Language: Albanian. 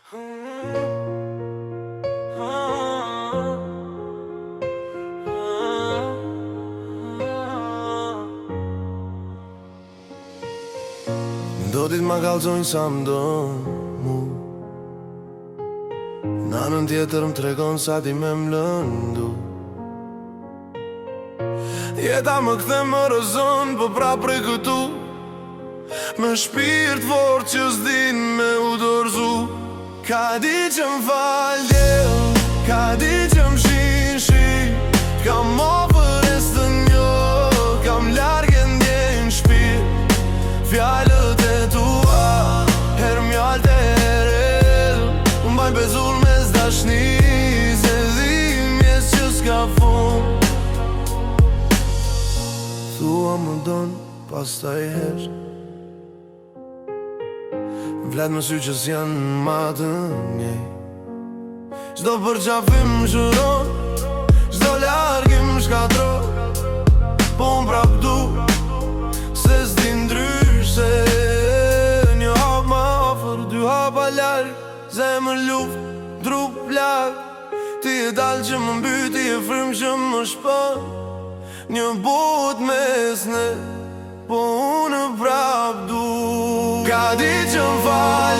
Do dit ma kalzojnë sa m'do mu, nanën tjetër m'tregon sa ti me m'lëndu. Jeta më kthe më rëzon, po pra prej këtu, me shpirt fort që s'din me u dorzu. Ka di që m'fal djel, ka di që m'shin shi, t'kam ofër e së njo, kam largë e ndjenjë shpirt. Fjallët e tua, her mjallët e herel, m'bajnë bezull me zdashni, se dhim jes që s'ka fun. Thua më donë, pas ta i hesh, vlet më sy që s'janë ma të njej. Qdo për qafim më shëron, qdo largim më shkatron, po më prap du, se s'di ndrysh, se një hap ma ofër, dy hapa larg, zemër luft, trup plak. Ti e dal që më mbyt, ti e frim që më shpën, një bot mesne, po unë prap du. Ka di që m'fal